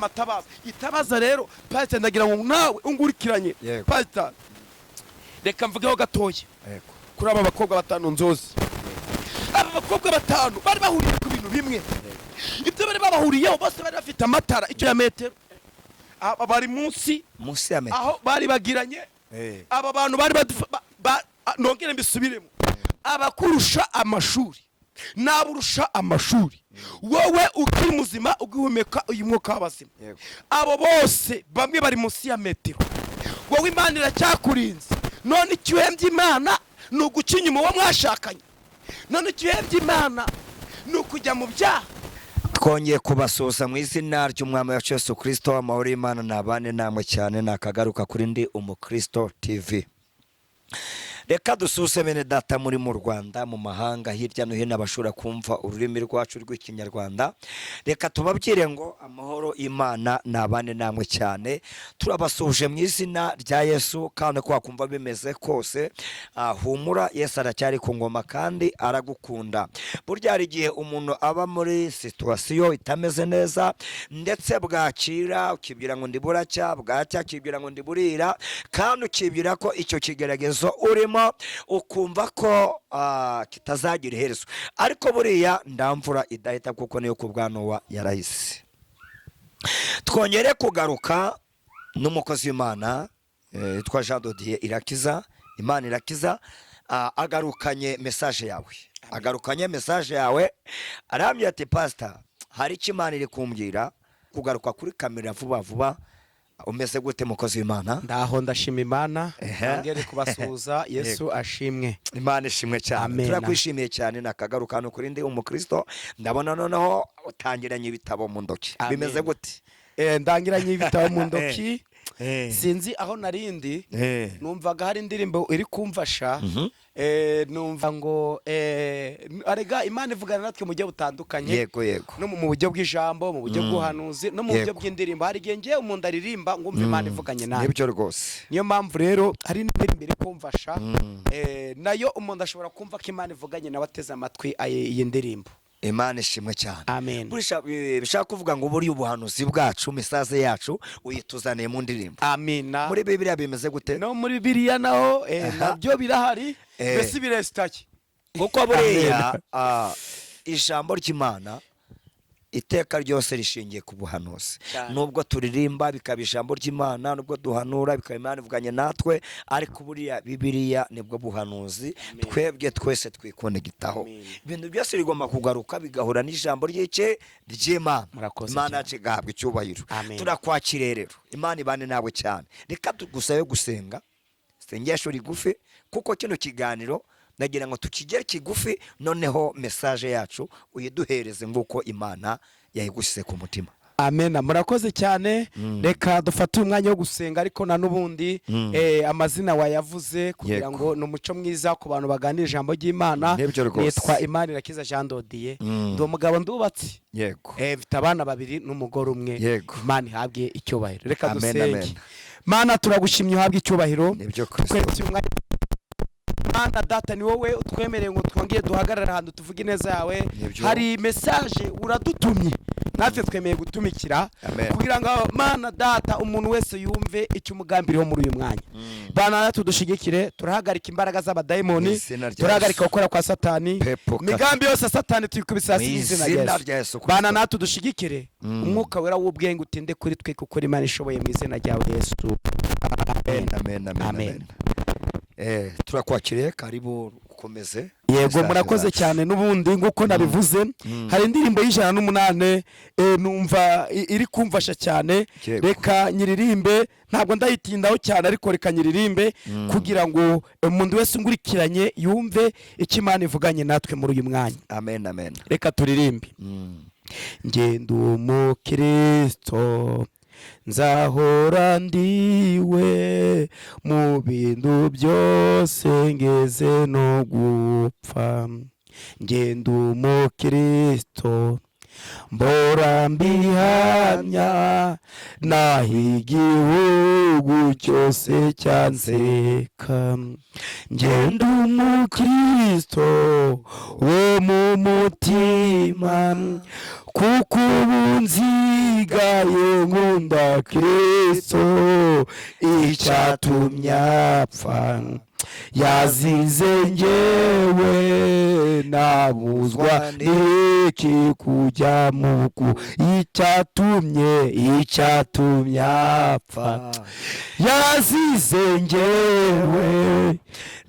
amatabaza itabaza rero pastor ndagira ngo nawe ungurikiranye pastor reka mvugeho gatoya kuri aba bakobwa batanu nzozi aba bakobwa batanu bari bahuriye ku bintu bimwe ibyo bari bahuriyeho bose bari bafite amatara icyo ya metero aba bari munsi ya metero aho bari bagiranye aba bantu bari nongere mbisubiremo abakurusha amashuri naburusha amashuri wowe ukiri muzima ugihumeka uyu mwuka w'abazima abo bose bamwe bari munsi ya metero wowe Imana iracyakurinze none icyuhembye Imana nuguca inyuma wo mwashakanye none icyuhembye Imana nukujya mu byaha. Twongeye kubasuhuza mu izina ry'umwami wa Yesu Kristo. Amahoro y'Imana nabane namwe cyane nakagaruka kuri ndi umukristo TV. Reka dususe bene data muri mu Rwanda mu mahanga hirya no hino abashobora kumva ururimi rwacu rw'ikinyarwanda. Reka tubabwire ngo amahoro Imana nabane namwe cyane. Turabasuhuje mu izina rya Yesu kandi ko akumva bimeze kose humura Yesu aracyari ku ngoma kandi aragukunda. Burya hari igihe umuntu aba muri situation itameze neza ndetse bwakira ukibwira ngo ndiburacya bwacya kibwira ngo ndiburira kandi ukibwira ko icyo kigeragezo urimo ukumva ko kitazagira iherezo ariko buriya ndamvura idahita kuko niyo ku bwa Nowa yarahise. Twongere kugaruka n'umukozi w'Imana yitwa Jean de Dieu Irakiza. Imana irakiza agarukanye message yawe arambye ati pastor hari icyo Imana iri kumbwira kugaruka kuri kamera vuba umeze gute mukozi w'Imana? Ndaho ndashima Imana ngere kubasuhuza Yesu ashimwe. Imana ishimwe cyane. Turakwishimiye cyane nakagaruka no kuri ndi umukristo ndabona noneho utangiranye ibitabo mu ndoki bimeze gute? Ndangiranye ibitabo mu ndoki sinzi aho narindi numvaga hari indirimbo iri kumfasha numva ngo arega Imana ivugana natwe mu buryo butandukanye yego no mu buryo bw'ijambo mu buryo bw'uhanuzi no mu buryo bw'indirimbo hari igihe ngiye umuntu aririmba ngumva Imana ivuganye nawe nibyo rwose. Niyo mpamvu rero hari indirimbo iri kumfasha nayo umuntu ashobora kumva ko Imana ivuganye nawe ateze amatwi iyi ndirimbo. Imana ishimwe cyane. Amen. Bishaka kuvuga ngo buri ubuhanuzi bwacu message yacu uyituzaniye mu ndirimbo. Amina. Muri Bibiliya bimeze gute? No muri Bibiliya naho nabyo birahari bese birestaki kuko buriya ijambo ry'Imana iteka ryose rishingiye ku buhanuzi. Nubwo turirimba bikaba ijambo ry'Imana nubwo duhanura bikaba Imana ivuganye natwe ariko buriya Bibiliya nibwo buhanuzi twebwe twese twikonegitaho. Ibintu byose bigomba kugaruka bigahura n'ijambo ry'Imana. Imana yacigahabwa icyubahiro. Turakwakire rero Imana ibane nawe cyane. Reka tugusabe gusenga sengesho rigufi kuko kino kiganiro nagira ngo tukigere kigufi noneho message yacu uyiduhereze nguko Imana yayigushyize ku mutima. Amen. Murakoze cyane. Reka dufate umwanya wo gusenga ariko na nubundi amazina wayavuze kugira ngo no muco mwiza ku bantu baganira ijambo ry'Imana. Nitwa Imana irakiza Jean de Dieu. Ndo mugabo ndubatse. Mfite abana babiri n'umugore umwe. Imana ihabwe icyubahiro. Reka dusenge. Mana turagushimye uhabwe icyubahiro. Twese umwanya Mana data ni wowe utwemereye ngo twongeye duhagarara ahantu tuvuge neza yawe. Hari message uradutumye natwe twemeye gutumikira kugira ngo Mana data umuntu wese yumve icyo umugambiriho muri uyu mwanya. Bana natwe dushigikire turahagarika imbaraga z'abadayimoni turahagarika gukora kwa Satani migambi yose Satani tuyikubisasa izina rya Yesu. Bana natwe dushigikire umwuka wera w'ubwenge utinde kuri twe kuko Imana ishoboye mu izina ryawe Yesu. Amen. Turakwakiriye karibu ukomeze. Yego murakoze cyane nubundi nguko nabivuze hari indirimbo y'108 numva iri kumfasha cyane. Reka nyiririmbe ntabwo ndayitindaho cyane ariko reka nyiririmbe kugira ngo umuntu wese ngurikiranye yumve icyo Imana ivuganye natwe muri uyu mwanya. Amen. Reka turirimbe. Ngende umukristo nzahora ndiwe mu bintu byose ngeze no gupfa. Ngende umukristo mbora mbihamya naho igihugu cyose cyanseka. Ngende umukristo wo mu mutima kuko ubu nzigaye nkunda Kristo, icyatumye apfa yazize njyewe, nabuzwa n'iki kujya mu rugo, icyatumye apfa yazize njyewe,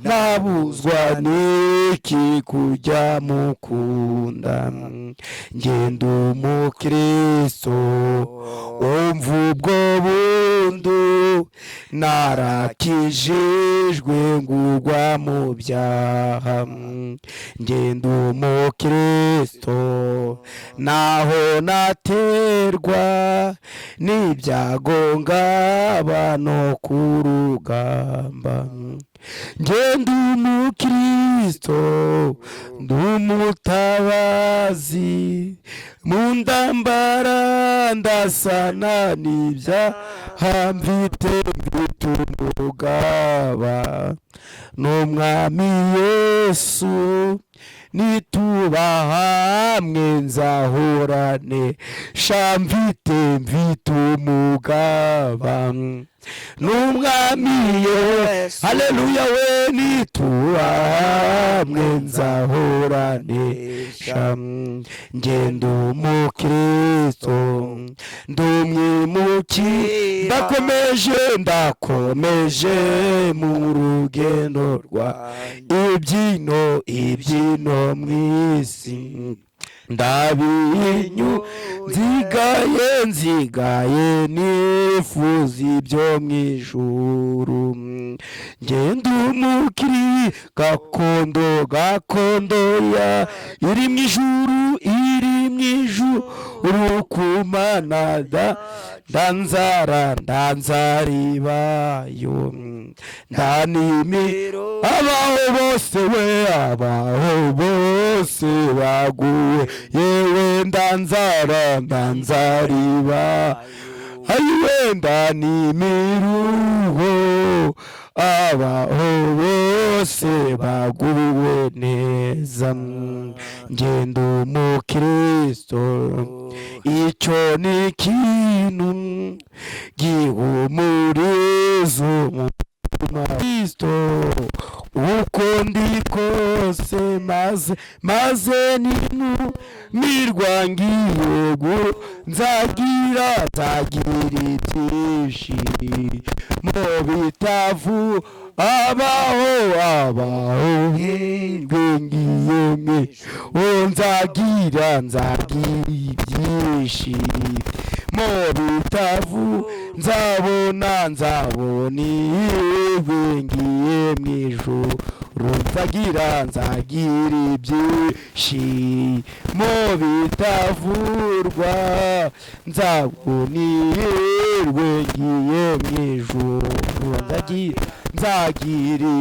nabuzwa n'iki kujya mukunda. Ngenda umukristo umva ubwo bundu, narakijijwe ngurwa mu byaha. Ngenda umukristo naho naterwa n'ibyago ngaba no ku rugamba. Ngenda umukristo ndumutabazi, mu ndambara ndasana n'ibyaha mfite umugaba. N'umwami Yesu nituba hamwe nzahorane, sha mfite umugaba. N'umwami Yesu, haleluya, we nituba hamwe nzahorane, sha. Ngenda umukristo ndumwimukira, ndakomeje mu rugendo rwa ibyino mw'isi. Ndabinyu nzigaye nifuza ibyo mw'ijuru. Ngenda umukiri gakondo ya iri mw'ijuru kumana ndanzaribayo. Ndanimiro abaho bose baguwe, yewe ndanzaribayo. Ayiwe ndanimiruho abaho bose baguwe neza. Ngenda umukristo icyo ni ikintu gihumuriza umutima. Kristo uko ndi kose maze nintumirwa ngiye nzagira ibyishimo bitavu abaho ngiye nzagira ibyishimo bitavu nzabona ngiye mw'ijuru. nzagira ibyishimo bitavurwa, nzabonirwe ngiye mw'ijuru. nzagira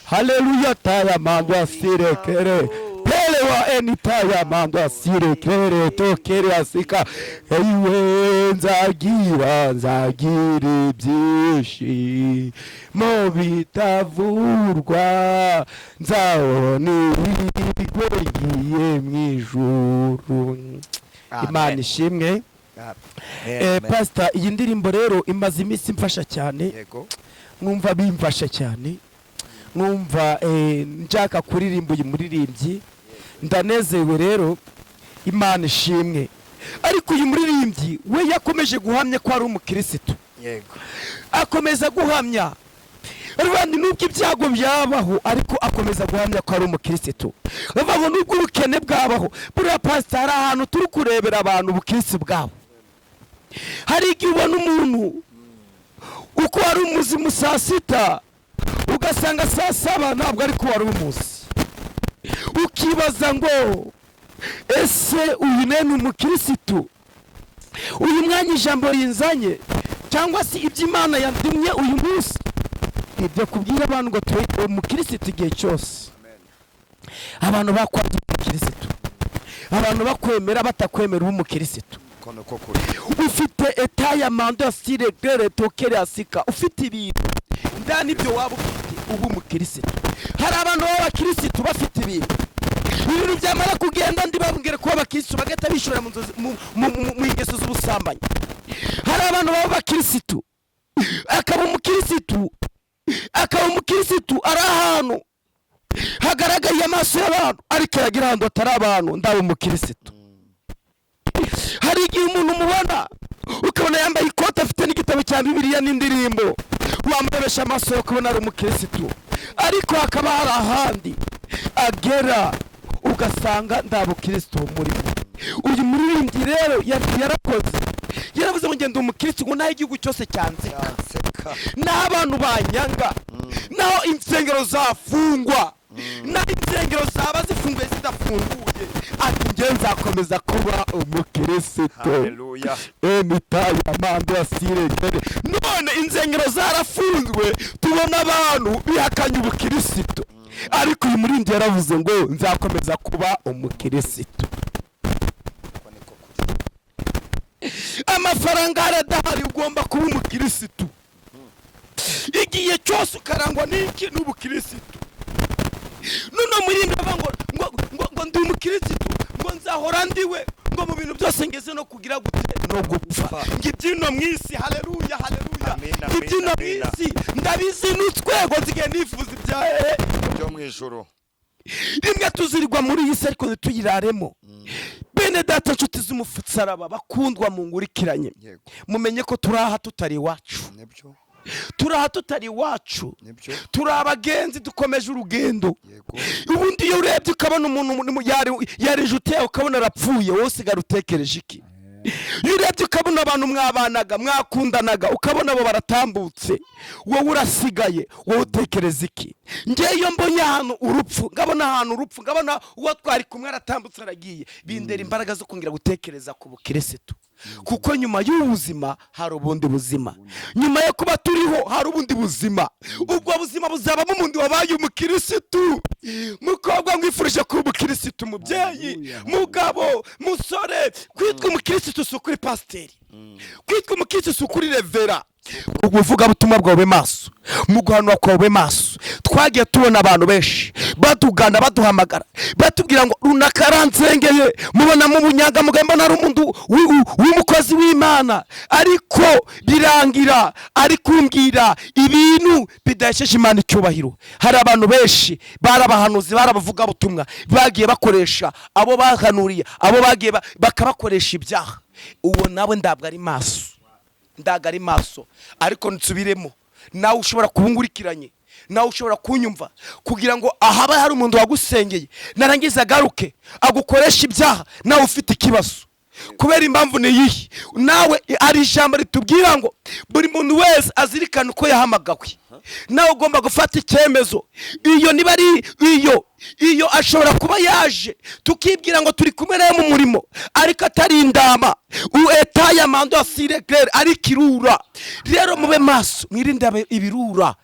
haleluya tayamando asirekere wa enitaya mando asirekere tokere asika. Ewe nzagira ibyishimo bitavurwa, nzabonirwe ngiye mw'ijuru. Imana ishimwe. Pastor, iyi ndirimbo rero imaze iminsi mfasha cyane, numva bimfasha cyane, numva njaka kuririmba uyu muririmbyi, ndanezewe rero. Imana ishimwe. Ariko uyu muririmbyi we yakomeje guhamya ko ari umukristo, akomeza guhamya rwanda nubwo ibyago byabaho, ariko akomeza guhamya ko ari umukristo. Bavuga nubwo ubukene bwabaho, buriya pastor, hari ahantu turi kurebera abantu ubukristo bwabo. Hari igihe ubona umuntu uko wari umuzimu saa sita, ugasanga saa saba ntabwo ari ko wari umuzi, ukibaza ngo ese uyu ni umukristo? Uyu mwanya ijambo rinzanye cyangwa se iby'Imana yandimye uyu munsi? Ibyo kubwira abantu ngo turi umukristo igihe cyose. Abantu bakwandika umukristo, abantu bakwemera batakwemera umukristo. Ufite etaya mando style gere tokere asika, ufite ibintu ndani byo waba ufite ubu umukristo. Hari abantu b'abakristo bafite ibintu, ibintu byamara kugenda ndibabwire ko abakirisitu bagahita bishora mu ingeso z'ubusambanyi. Hari abantu baba bakirisitu akaba umukirisitu ari ahantu hagaragariye amaso y'abantu ariko yagira ahantu atari abantu ndaba umukirisitu. Hari igihe umuntu umubona ukabona yambaye ikote afite n'igitabo cya Bibiliya n'indirimbo, wamurebesha amaso yo kubona ari umukirisitu, ariko hakaba hari ahandi agera ugasanga ndaba ukirisitu murimo. Uyu muririmbyi rero yarakoze, yaravuze ngo ngende umukirisitu ngo naho igihugu cyose cyanseka, naho abantu banyanga, naho insengero zafungwa, naho insengero zaba zifunguye zidafunguye, ati njye nzakomeza kuba umukirisitu. Haleluya. Emitaye amande asirengere. None insengero zarafunzwe, tubona abantu bihakanye ubukirisitu, ariko uyu muririmbyi yaravuze ngo nzakomeza kuba umukirisitu. Amafaranga aradahari, ugomba kuba umukirisitu. Igihe cyose ukarangwa n'iki n'ubukirisitu. None muririmbyi avuga ngo ndi umukirisitu, ngo nzahora ndiwe, ngo mu bintu byose ngeze no kugira gute no gupfa. Ngibyino mwisi, haleluya haleluya. Ngibyino mwisi ndabizi n'utwego nzigiye nifuza ibyahe byo mu ijuru. Rimwe tuzirirwa muri iyi si ariko ntituyiraremo. Bene data nshuti z'umufutsaraba bakundwa mu ngurikiranye, mumenye ko turaha tutari iwacu. Turaha tutari iwacu, turi abagenzi dukomeje urugendo. Ubundi iyo urebye ukabona umuntu yari jute ukabona arapfuye, wowe usigara utekereje iki? Iyo urebye ukabona abantu mwabanaga mwakundanaga ukabona abo baratambutse, wowe urasigaye, wowe utekereza iki? Ngiye iyo mbonye ahantu urupfu, ngabona ahantu urupfu, ngabona uwo twari kumwe aratambutse aragiye, bindera imbaraga zo kongera gutekereza ku bukirisitu. Kuko nyuma y'ubuzima hari ubundi buzima, nyuma yo kuba turiho hari ubundi buzima. Ubwo buzima buzabamo umuntu wabaye umukirisitu. Mukobwa mwifurije kuba umukirisitu, mubyeyi, mugabo, musore, kwitwa umukirisitu si ukuri pasiteri, kwitwa umukirisitu si ukuri revera. Uvuga butumwa bwawe maso, mu guhanura kwawe maso. Twagiye tubona abantu benshi batugana baduhamagara batubwira ngo runaka aransengeye, mubona mu bunyaga mugambo nari umuntu w'umukozi w'Imana, ariko birangira ari kumbwira ibintu bidahesheje Imana icyubahiro. Hari abantu benshi barabahanuzi barabavuga butumwa bagiye bakoresha abo bahanuriye, abo bagiye bakabakoresha ibyaha. Uwo nawe ndabwo ari maso, ndagari maso. Ariko nsubiremo, nawe ushobora kubungurikiranye, nawe ushobora kunyumva, kugira ngo ahaba hari umuntu wagusengeye narangiza agaruke agukoresha ibyaha, nawe ufite ikibazo. Kubera impamvu ni iyi, nawe ari ijambo ritubwira ngo buri muntu wese azirikana uko yahamagawe. Nawe ugomba gufata icyemezo. Iyo niba ari iyo ashobora kuba yaje tukibwira ngo turi kumwe nawe mu murimo, ariko atari indama, uetaye amando asiregere ari kirura. Rero mube maso, mwirinde ibirura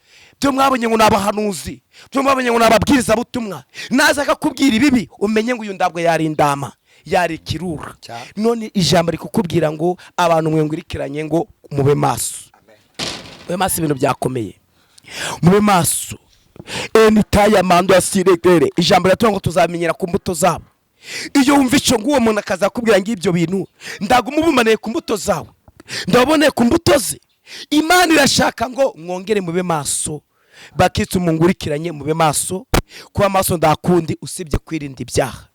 byo mwabonye ngo nabahanuzi, byo mwabonye ngo nababwiriza butumwa, naza akakubwira ibibi, umenye ngo uyu ndabwo yari indama, yari kirura. None ijambo rikukubwira ngo abantu mwengurikiranye ngo mube maso. Mube maso, ibintu byakomeye. Mube maso. Enitaye amando asiregere. Ijambo ryavuga ngo tuzamenyera ku mbuto zabo. Iyo wumva icyo nguwo muntu akazakubwira ngo ibyo bintu, ndagumubumaniye ku mbuto zawe, ndaboneye ku mbuto ze. Imana irashaka ngo mwongere mube maso. Bakitse umungurikiranye mube maso. Kuba maso ndakundi usibye kwirinda ibyaha.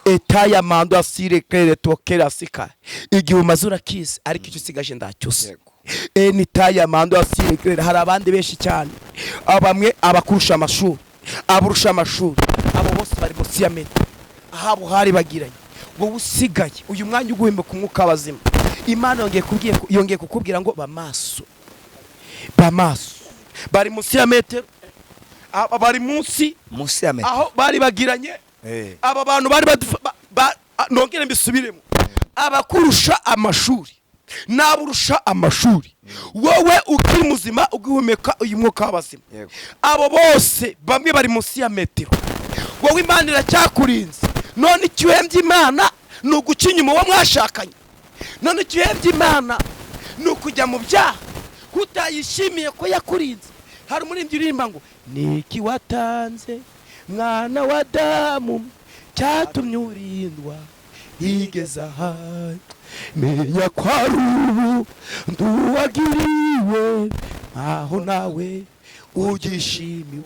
Etaya mando asiregere tokera sika. Igihe umaze urakize ariko icyo usigaje ndacyose. Enitaye amando asiregere. Hari abandi benshi cyane, abamwe abakurusha amashuri, aburusha amashuri, abo bose bari munsi ya metero, ahabo hari bagiranye. Wowe usigaye uyu mwanya uguhembe ku mwuka w'abazima. Imana yongeye kukubwira ngo bamaso, bamaso. Bari munsi ya metero, bari munsi ya metero, aho bari bagiranye. Aba bantu bari nongere mbisubiremo, abakurusha amashuri naburusha amashuri, wowe ukiri muzima ugihumeka uyu mwuka w'abazima. Abo bose bamwe bari munsi ya metero, wowe Imana iracyakurinze. None icyuhembye Imana ni uguca inyuma uwo mwashakanye. None icyuhembye Imana ni ukujya mu byaha utayishimiye ko yakurinze. Hari umuririmbyi uririmba ngo niki watanze mwana wa Adamu cyatumye urindwa igeze aha menya ko ari ubu nduwagiriwe nkaho nawe ugishimiwe.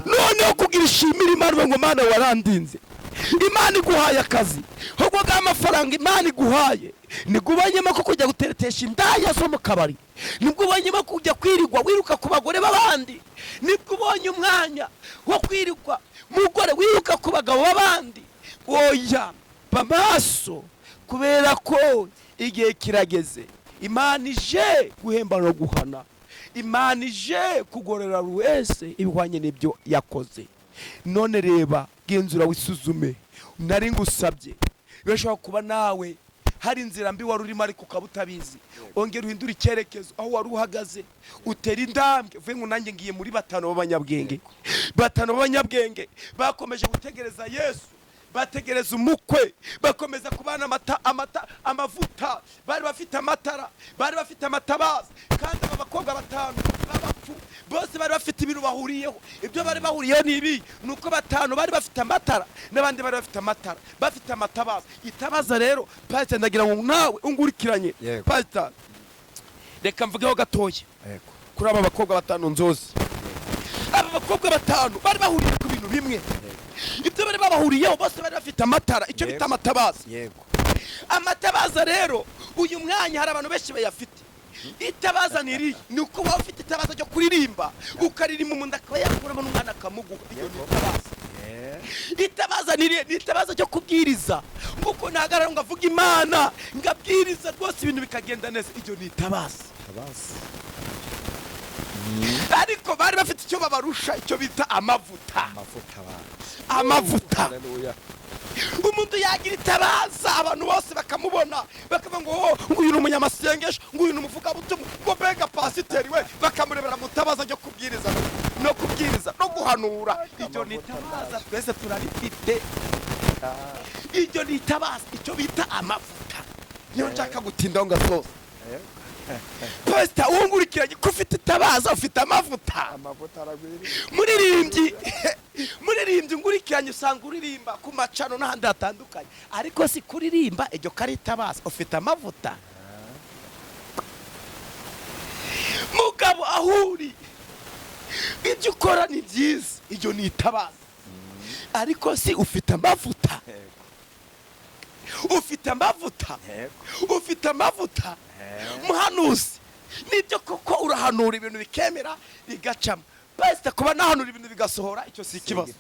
noneho kugira ishimira Imana ngo Mana warandinze, Imana iguhaye akazi ahubwo bw'amafaranga Imana iguhaye nibwo ubonyemo ko kujya guteretesha indaya zo mu kabari, nibwo ubonyemo kujya kwirirwa wiruka ku bagore b'abandi, nibwo ubonye umwanya wo kwirirwa mugore wiruka ku bagabo b'abandi. oya bamaso, kubera ko igihe kirageze. Imana ije guhemba no guhana, Imana ije kugorera wese ibihwanye n'ibyo yakoze. none reba genzura wisuzume, nari ngusabye bishobora kuba nawe hari inzira mbi wari urimo ariko ukaba utabizi, ongera uhindura icyerekezo aho wari uhagaze, utera intambwe uvuye ngo nanjye ngiye muri batanu b'abanyabwenge. batanu b'abanyabwenge bakomeje gutegereza Yesu, bategereza umukwe, bakomeza kubana amavuta, bari bafite amatara, bari bafite amatabaza, kandi aba bakobwa batanu b'abapfu bose bari bafite ibintu bahuriyeho. ibyo bari bahuriyeho ni ibi, nuko batanu bari bafite amatara n'abandi bari bafite amatara, bafite amatabaza. itabaza rero pastor, ndagira ngo nawe ungurikiranye pastor, reka mvugeho gatoya kuri aba bakobwa batanu nzozi. aba bakobwa batanu bari bahuriye ku bintu bimwe, ibyo bari babahuriyeho bose bari bafite amatara, icyo bita amatabaza. amatabaza rero uyu mwanya hari abantu benshi bayafite. itabaza niri ni uko waba ufite itabaza ryo kuririmba, ukaririmba umuntu akaba yakuramo n'umwana akamuguha, iyo ni itabaza. itabaza niri ni itabaza ryo kubwiriza, nguko nahagarara ngo avuge Imana ngabwiriza rwose ibintu bikagenda neza, iyo ni itabaza. ariko bari bafite icyo babarusha, icyo bita amavuta. amavuta. umuntu yagira itabaza abantu bose bakamubona, bakavuga ngo nguyu ni umunyamasengesho, nguyu ni umuvugabutumwa, ngo mbega pasiteri we, bakamurebera mu tabaza ryo kubwiriza no guhanura. iryo ni itabaza, twese turarifite. iryo ni itabaza, icyo bita amavuta. niyo nshaka gutindaho ngasoza. pastor, ungurikiranye ko ufite itabaza, ufite amavuta. muririmbyi ungurikiranye usanga uririmba ku macano n'ahandi hatandukanye, ariko si kuririmba iryo kari itabaza, ufite amavuta. mugabo ahuri ibyo ukora ni byiza, iryo ni itabaza, ariko si ufite amavuta. ufite amavuta, ufite amavuta. muhanuzi nibyo koko urahanura ibintu bikemera bigacamo. pastor, kuba nahanura ibintu bigasohora, icyo si ikibazo,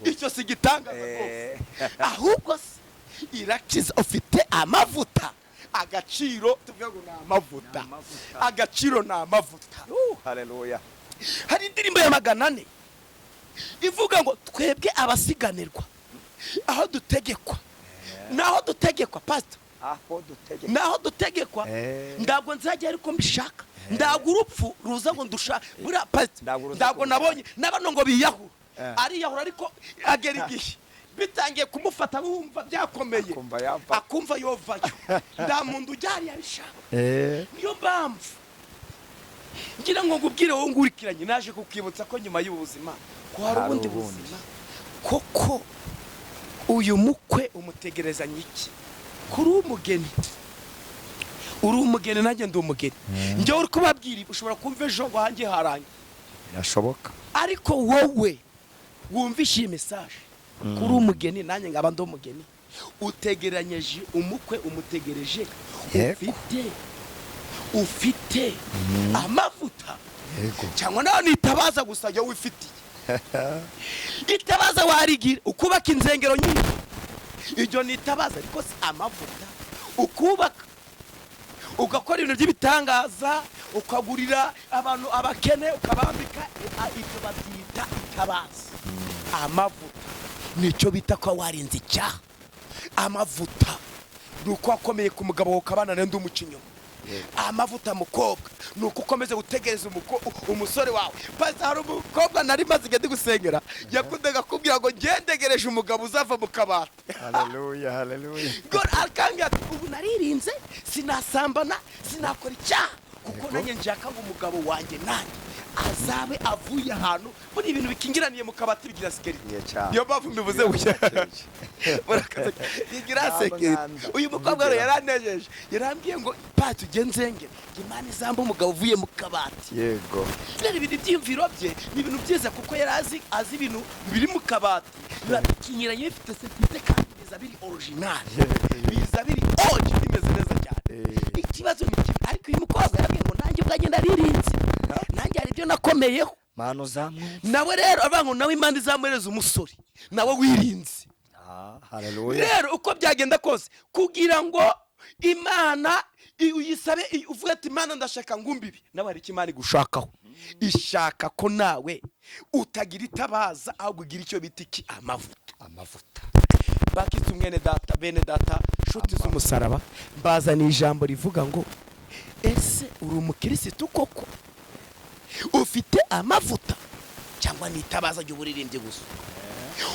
icyo si gitangaza rwose, ahubwo irakiza. ufite amavuta, agaciro tuvuga ngo ni amavuta, agaciro ni amavuta. haleluya. hari indirimbo ya 400 ivuga ngo twebwe abasiganirwa aho dutegekwa, naho dutegekwa pastor, naho dutegekwa. ntabwo nzajya ariko mbishaka, ntabwo urupfu ruza ngo ndusha buriya pastor, ntabwo nabonye n'abano ngo biyahura, ariyahura ariko agera igihe bitangiye kumufata bumva byakomeye, akumva yovayo, nta muntu ujyari yabishaka. niyo mpamvu ngira ngo ngubwire wowe ngurikiranye, naje kukwibutsa ko nyuma y'ubuzima ko hari ubundi buzima. koko uyu mukwe umutegerezanye iki? kuri umugeni, uri umugeni nanjye ndi umugeni, njye uri kubabwira ushobora kumva ejo ngo hanjye harange, birashoboka. ariko wowe wumvishe iyi message, kuri umugeni nanjye ngaba ndi umugeni, utegeranyeje umukwe, umutegereje ufite amavuta. cyangwa nawe nitabaza gusa yo wifitiye. itabaza warigira ukubaka inzengero nyinshi, iryo nitabaza, ariko si amavuta. ukubaka ugakora ibintu by'ibitangaza, ukagurira abantu abakene, ukabambika, ibyo babyita itabaza. amavuta nicyo bita ko warinze icyaha. amavuta nuko akomeye ku mugabo wawe ukabana n'undi umucinyoma. amavuta mukobwa nuko ukomeze gutegereza umusore wawe. pastor, hari umukobwa nari maze igihe ndi gusengera yakundaga kubwira ngo ngendegereje umugabo uzava mu kabati. haleluya, haleluya. God akambwira ati ubu naririnze, sinasambana, sinakora icyaha, kuko nanjye nshaka ngo umugabo wanjye nanjye azabe avuye ahantu muri ibintu bikingiraniye mu kabati bigira security. Niyo mpamvu mbivuze gutya. Bigira security. Uyu mukobwa rero yaranejeje, yarambwiye ngo pati ugenzenge Imana izamba umugabo uvuye mu kabati. Yego. Rero ibintu by'imviro bye ni ibintu byiza kuko yarazi azi ibintu biri mu kabati bikinyiranye bifite security kandi biza biri original, biza biri original, bimeze neza cyane. Ikibazo ni kimwe, ariko uyu mukobwa yarambwiye ngo nanjye ubwagenda ririnze, nanjye hari ibyo nakomeyeho mano zamwe nawe rero avuga nawe Imana izamuhereza umusore nawe wirinze. Haleluya. Rero uko byagenda kose kugira ngo Imana uyisabe uvuga ati Imana ndashaka ngumbibi, nawe hari Imana igushakaho. Ishaka ko nawe utagira itabaza ahubwo ugira icyo bita iki amavuta. Bakitse mwene data, bene data, nshuti z'umusaraba, mbazana ijambo rivuga ngo ese uri umukirisitu koko ufite amavuta cyangwa ni itabaza ry'uburirimbye gusa?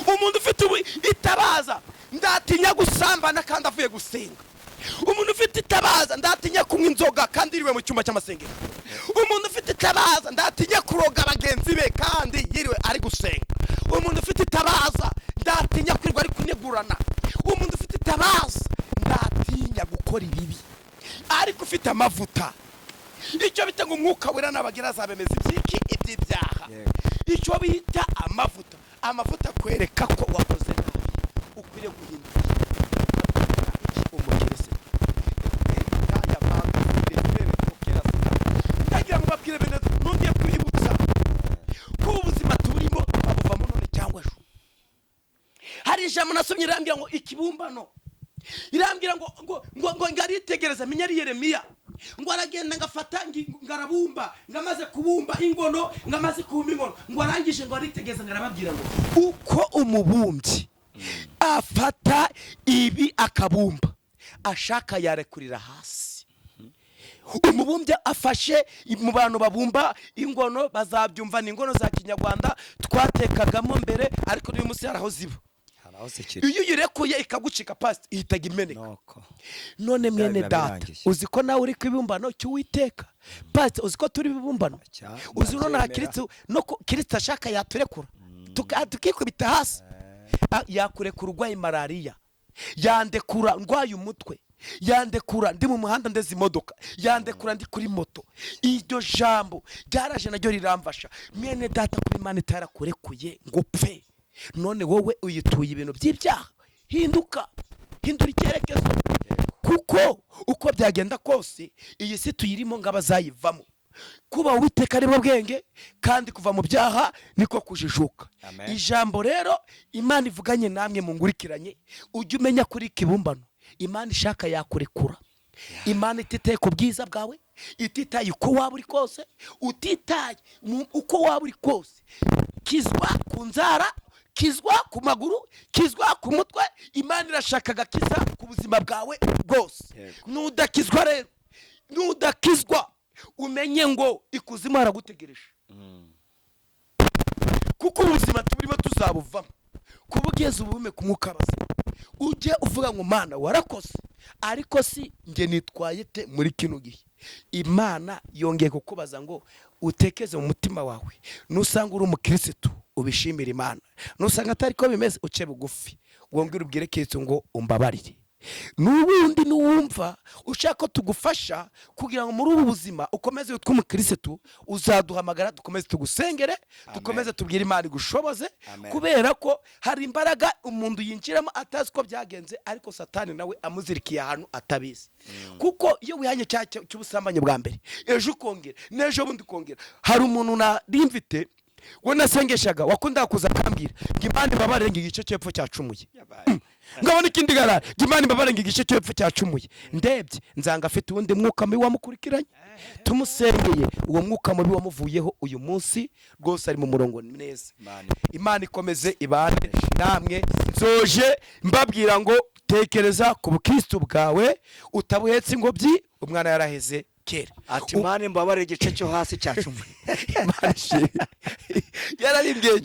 Umuntu ufite itabaza ndatinya gusambana kandi avuye gusenga. Umuntu ufite itabaza ndatinya kunywa inzoga kandi yiriwe mu cyumba cy'amasengero. Umuntu ufite itabaza ndatinya kuroga bagenzi be kandi yiriwe ari gusenga. Umuntu ufite itabaza ndatinya kwirwa ari kunegurana. Umuntu ufite itabaza ndatinya gukora ibibi ariko ufite amavuta. Icyo bita ngo umwuka wera n'abagira azabemeza iby'ibyaha. Icyo bita amavuta. Amavuta kwereka ko wakoze nabi, ukwiriye guhinduka umukirisitu. Ndagira ngo babwire bene nongeye kwibutsa ko ubuzima turimo babuvamo none cyangwa ejo. Hari ijambo nasomye irambwira ngo ikibumbano, irambwira ngo ngaritegereza menya ari Yeremiya, ngo aragenda ngafata ngarabumba, ngamaze kubumba ingono, ngamaze kubumba ingono, ngo arangije ngo aritegeza ngarababwira ngo uko umubumbyi afata ibi akabumba ashaka yarekurira hasi. Umubumbyi afashe mu bantu babumba ingono bazabyumva, ni ingono za Kinyarwanda twatekagamo mbere ariko uyu munsi haraho ziba. Iyo yirekuye ikagucika past ihitaga imeneka. None mwene data, uzi ko nawe uri kwibumbano cy'Uwiteka past, uzi ko turi bibumbano, uzi none hakiritu no Kristo ashaka yaturekura tukikubita hasi, yakurekura urwaye malaria, yandekura ndwaye umutwe, yandekura ndi mu muhanda ndeze imodoka, yandekura ndi kuri moto. Iryo jambo ryaraje naryo riramfasha. Mwene data, kuri Imana itarakurekuye ngo upfe, none wowe uyituye ibintu by'ibyaha, hindura icyerekezo, kuko uko byagenda kose iyi si tuyirimo ngabazayivamo. Kuba Uwiteka ari bo bwenge kandi kuva mu byaha niko kujijuka. Ijambo rero Imana ivuganye namwe mungurikiranye, ujye umenya kuri kibumbano Imana ishaka yakurekura. Imana ititaye ku bwiza bwawe, ititaye uko waba uri kose, utitaye uko waba uri kose. Kizwa ku nzara, kizwa ku maguru, kizwa ku mutwe, Imana irashaka gakiza ku buzima bwawe bwose. Nudakizwa rero, nudakizwa umenye ngo ikuzimu haragutegereje, kuko ubuzima turimo tuzabuvamo. Kubugeza ubume ku mwuka bazima, ujye uvuga ngo Mana warakoze, ariko si nge nitwaye te muri kino gihe. Imana yongeye kukubaza ngo utekeze mu mutima wawe, nusanga uri umukirisitu ubishimira Imana, nusanga atari ko bimeze uce bugufi wongere ubwire Kristo ngo umbabarire. Nubundi nuwumva ushaka tugufasha kugira ngo muri ubu buzima ukomeze utwe umukirisitu, uzaduhamagara dukomeze tugusengere, dukomeze tubwire Imana igushoboze, kubera ko hari imbaraga umuntu yinjiramo atazi ko byagenze, ariko Satani nawe amuzirikiye ahantu atabizi. Kuko iyo wihanye cy'ubusambanyi bwa mbere, ejo ukongera, n'ejo bundi ukongera. Hari umuntu narimvite we nasengeshaga wakundaga kuza akambwira ngo Imana ibabarire ngo igice cy'epfo cyacumuye. Ngabona ikindi garara ngo Imana ibabarire ngo igice cy'epfo cyacumuye. Ndebye nzanga afite uwundi mwuka mubi wamukurikiranye, tumusengeye uwo mwuka mubi wamuvuyeho uyu munsi rwose ari mu murongo neza. Imana ikomeze ibane namwe. Nzoje mbabwira ngo tekereza ku bukristo bwawe, utabuhetse ingobyi umwana yaraheze. kera. ati mani mbabare igice cyo hasi cyacumwe yararimbye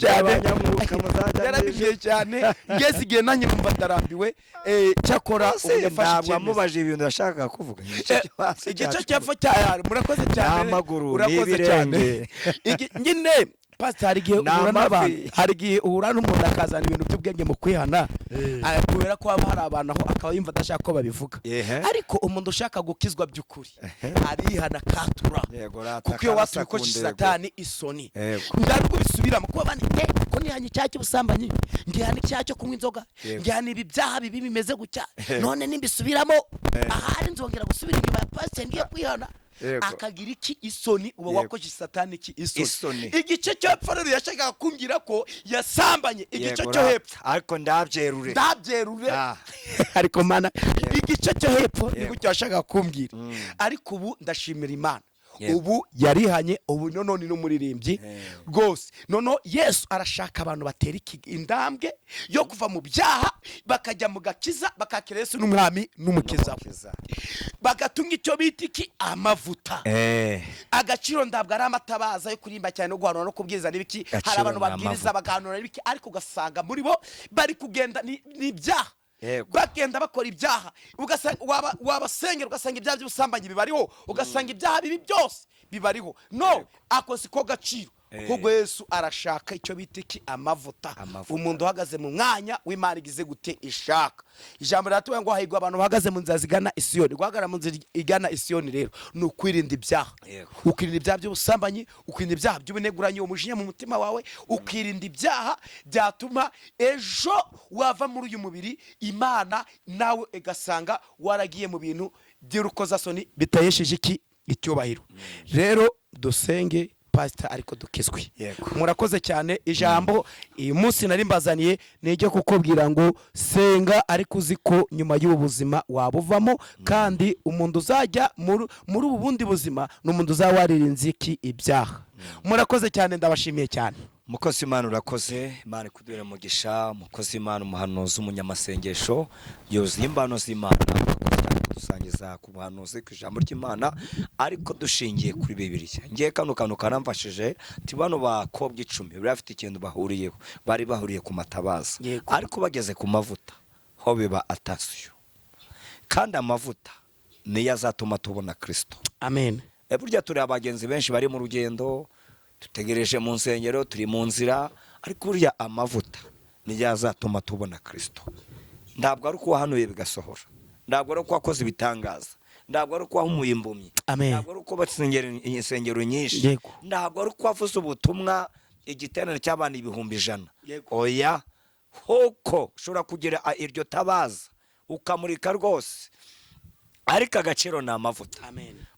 cyane ngeze igihe nanjye numva ndarambiwe cyakora ntabwo amubaje ibintu yashakaga kuvuga igice cy'epfo cyane. Murakoze cyane, urakoze cyane. nyine pastor, hari igihe uhura n'abantu, hari igihe uhura n'umuntu akazana ibintu by'ubwenge mu kwihana kubera ko haba hari abantu aho akaba yumva adashaka ko babivuga, ariko umuntu ushaka gukizwa by'ukuri arihana katura, kuko iyo watubikoresha satani isoni ndari kubisubiramo kuba bane ko nihanye icyaha cy'ubusambanyi, ngihana icyaha cyo kunywa inzoga, ngihana ibi byaha bibi bimeze gutya, none nimbisubiramo ahari nzongera gusubira inyuma ya pastor ngiye kwihana. Akagira iki isoni, uba wakoje satani iki isoni. Igice cyo hepfo rero yashakaga kumbwira ko yasambanye igice cyo hepfo, ariko ndabyerure ariko mana igice cyo hepfo niko cyashakaga kumbwira, ariko ubu ndashimira Imana. Ubu yarihanye, ubu none n'umuririmbyi rwose. Nono Yesu arashaka abantu batera indambwe yo kuva mu byaha bakajya mu gakiza, bakakira Yesu n'umwami n'umukiza, bagatunga icyo bita iki amavuta. Agaciro ndabwo ari amatabaza yo kurimba cyane no guhanura no kubwiriza n'ibiki. Hari abantu babwiriza bagahanura n'ibiki, ariko ugasanga muri bo bari kugenda n'ibyaha, bagenda bakora ibyaha. Wabasengera ugasanga ibyaha by'ubusambanyi bibariho, ugasanga ibyaha bibi byose bibariho. No, ako siko gaciro. Kuko Yesu arashaka icyo bita iki amavuta. Umuntu uhagaze mu mwanya w'Imana igize gute ishaka. Ijambo ratuwe ngo hahigwa abantu bahagaze mu nzira zigana Isiyoni. Guhagarara mu nzira igana Isiyoni rero ni ukwirinda ibyaha. Ukirinda ibyaha by'ubusambanyi, ukirinda ibyaha by'ubuneguranyi, umujinya mu mutima wawe, ukirinda ibyaha byatuma ejo wava muri uyu mubiri Imana nawe igasanga waragiye mu bintu by'urukozasoni bitayesheje iki icyubahiro. Rero dusenge pastor ariko dukizwe. Murakoze cyane. Ijambo uyu munsi nari mbazaniye nijye kukubwira ngo senga, ariko uziko nyuma y'ubu buzima wabuvamo, kandi umuntu uzajya muri ubu bundi buzima n'umuntu uzawaririnze iki ibyaha. Murakoze cyane, ndabashimiye cyane. Mukozi Imana urakoze, Imana ikudure mugisha. Mukozi Imana umuhanuzi, umunyamasengesho, yuzuye imbano z'Imana, dusangiza ku buhanuzi ku ijambo ry'Imana ariko dushingiye kuri Bibiliya. Ngiye kano kantu karamfashije, ati bano bakobwa 10 bari bafite ikintu bahuriyeho, bari bahuriye ku matabaza, ariko bageze ku mavuta ho biba atasiyo, kandi amavuta niyo azatuma tubona Kristo. Amen. Burya turi abagenzi benshi bari mu rugendo, tutegereje mu nsengero, turi mu nzira, ariko burya amavuta niyo azatuma tubona Kristo. Ntabwo ari uko hanuye bigasohora, ntabwo ari uko wakoze ibitangaza, ntabwo ari uko wahumuye impumyi, ntabwo ari uko basengera insengero nyinshi, ntabwo ari uko wavuze ubutumwa igiterane cy'abantu 100,000. Oya, hoko ushobora kugira iryo tabaza ukamurika rwose, ariko agaciro ni amavuta.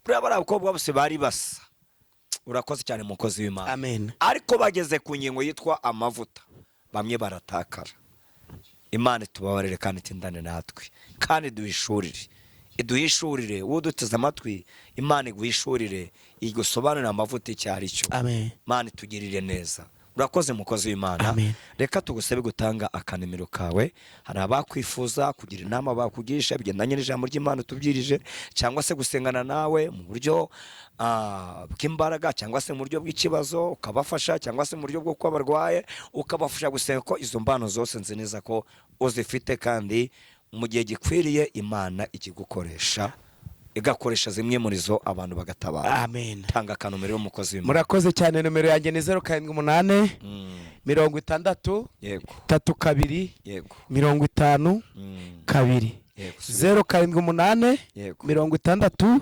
Buriya bari abakobwa bose bari basa. Urakoze cyane mukozi w'Imana. Ariko bageze ku ngingo yitwa amavuta, bamwe baratakara. Imana tubabarire kandi tindane natwe, kandi duhishurire uduteze amatwi. Imana iguhishurire, igusobanurira amavuta icyari cyo. Imana tugirire neza. Urakoze mukozi w'Imana. Reka tugusabe gutanga akanimero kawe. Hari abakwifuza kugira inama bakugisha bigendanye n'ijambo ry'Imana tubyirije, cyangwa se gusengana nawe mu buryo bw'imbaraga, cyangwa se mu buryo bw'ikibazo ukabafasha, cyangwa se mu buryo bwo kuba barwaye ukabafasha gusenga. Ko izo mbano zose nzi neza ko uzifite, kandi mu gihe gikwiriye Imana ikigukoresha, igakoresha zimwe muri zo abantu bagatabara. Amen. Tanga akanumero y'umukozi w'Imana. Murakoze cyane. Numero yanjye ni 078 60 32 50 2 078 60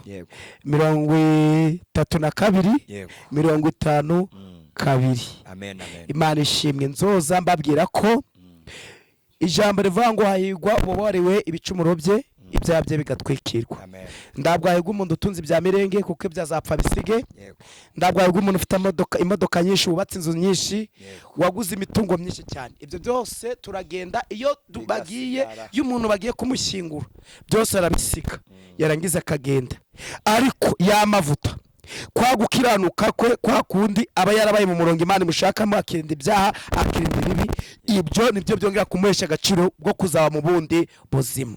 32 50 2. Amen. Imana ishimwe. Nzoza mbabwira ko ijambo rivuga ngo hahigwa ububariwe ibicumuro bye, ibyaha bye bigatwikirwa. Ndabwo hahigwa umuntu utunze ibya mirenge, kuko ibyazapfa bisige. Ndabwo hahigwa umuntu ufite imodoka nyinshi, wubatse inzu nyinshi, waguze imitungo myinshi cyane. Ibyo byose turagenda iyo umuntu bagiye kumushyingura, byose arabisiga yarangiza akagenda. Ariko y'amavuta kwa gukiranuka kwe, kwa kundi aba yarabaye mu murongo Imana imushakamo, akirinda ibyaha, akirinda ibibi, ibyo nibyo byongera kumuhesha agaciro bwo kuzaba mu bundi buzima.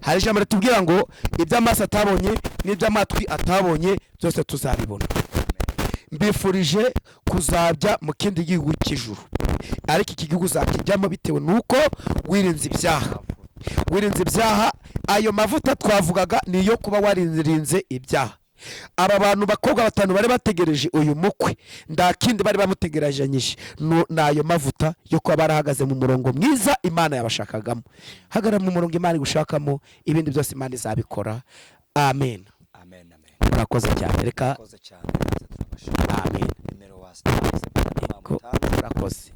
hari ijambo ritubwira ngo iby'amaso atabonye n'iby'amatwi atabonye byose tuzabibona. Mbifurije kuzajya mu kindi gihugu cy'ijuru, ariko iki gihugu uzakijyamo bitewe nuko wirinze ibyaha. Wirinze ibyaha, ayo mavuta twavugaga niyo kuba warinze ibyaha. Aba bantu bakobwa 5 bari bategereje uyu mukwe, ndakindi bari bamutegerajanyije nayo mavuta yo kuba barahagaze mu murongo mwiza Imana yabashakagamo. Hagara mu murongo Imana gushakamo, ibindi byose Imana izabikora. Amen. Amen, amen. Urakoze cyane. Reka Urakoze cyane. amen. Nimero wasi. Urakoze.